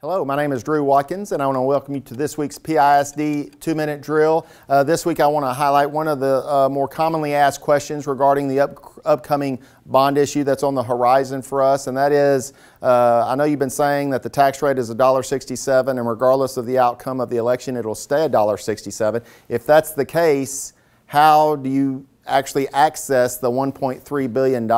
Hello, my name is Drew Watkins, and I want to welcome you to this week's PISD 2-minute drill. This week I want to highlight one of the more commonly asked questions regarding the upcoming bond issue that's on the horizon for us, and that is, I know you've been saying that the tax rate is $1.67, and regardless of the outcome of the election, it'll stay $1.67. If that's the case, how do you actually access the $1.3 billion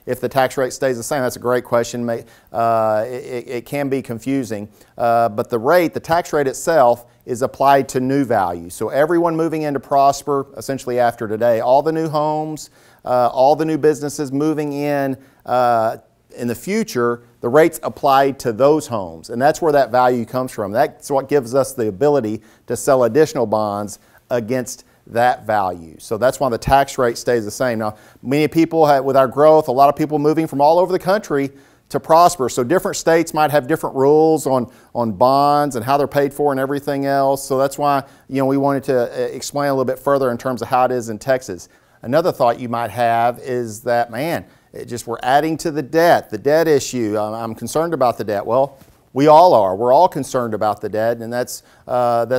if the tax rate stays the same? That's a great question. It can be confusing, but the tax rate itself is applied to new value. So everyone moving into Prosper, essentially after today, all the new homes, all the new businesses moving in the future, the rate's applied to those homes, and that's where that value comes from. That's what gives us the ability to sell additional bonds against that value. So that's why the tax rate stays the same. Now, many people with our growth, a lot of people moving from all over the country to Prosper. So different states might have different rules on bonds and how they're paid for and everything else. So that's why we wanted to explain a little bit further in terms of how it is in Texas. Another thought you might have is that, man, we're adding to the debt issue. I'm concerned about the debt. Well, we all are. We're all concerned about the debt, and that's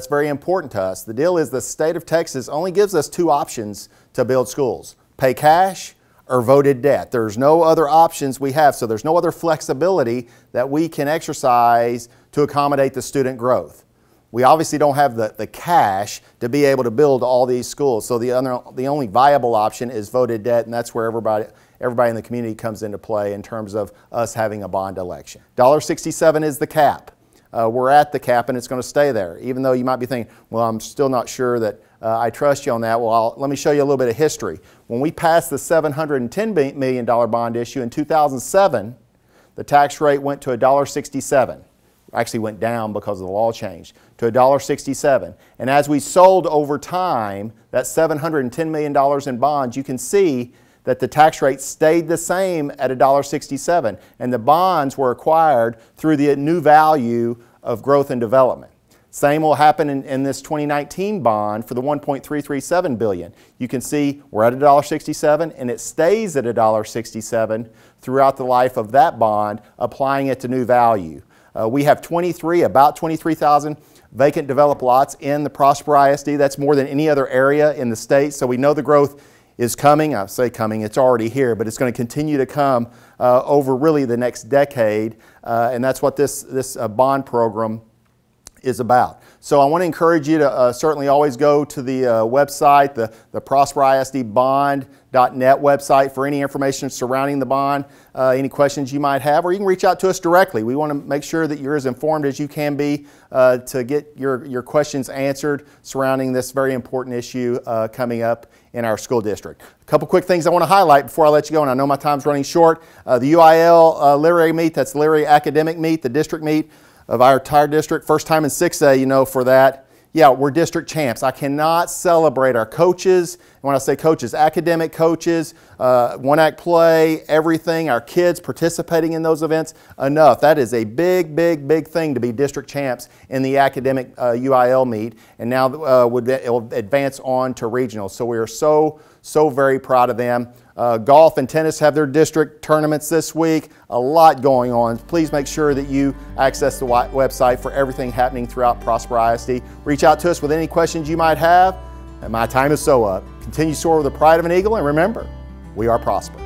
very important to us. The deal is the state of Texas only gives us two options to build schools: pay cash or voted debt. There's no other options we have, so there's no other flexibility that we can exercise to accommodate the student growth. We obviously don't have the cash to be able to build all these schools, so the only viable option is voted debt, and that's where everybody in the community comes into play in terms of us having a bond election. $1.67 is the cap. We're at the cap, and it's going to stay there, even though you might be thinking, well, I'm still not sure that I trust you on that. Well, let me show you a little bit of history. When we passed the $710 million bond issue in 2007, the tax rate went to $1.67. Actually went down because the law changed to $1.67. And as we sold over time that $710 million in bonds, you can see that the tax rate stayed the same at $1.67, and the bonds were acquired through the new value of growth and development. Same will happen in this 2019 bond for the $1.337 billion. You can see we're at $1.67, and it stays at $1.67 throughout the life of that bond, applying it to new value. We have about 23,000 vacant developed lots in the Prosper ISD. That's more than any other area in the state, so we know the growth is coming. I say coming, it's already here, but it's going to continue to come over really the next decade, and that's what this bond program is about. So I want to encourage you to certainly always go to the website, the ProsperISDBond.net website for any information surrounding the bond, any questions you might have, or you can reach out to us directly. We want to make sure that you're as informed as you can be to get your questions answered surrounding this very important issue coming up in our school district. A couple quick things I want to highlight before I let you go, and I know my time's running short. The UIL literary meet, that's the literary academic meet, the district meet of our entire district, first time in 6A, for that. Yeah, we're district champs. I cannot celebrate our coaches, and when I say coaches, academic coaches, one-act play, everything, our kids participating in those events enough. That is a big, big, big thing to be district champs in the academic UIL meet, and now it will advance on to regional. So we are so very proud of them. Golf and tennis have their district tournaments this week. A lot going on. Please make sure that you access the website for everything happening throughout Prosper ISD. Reach out to us with any questions you might have. And my time is so up. Continue to soar with the pride of an eagle, and remember, we are Prosper.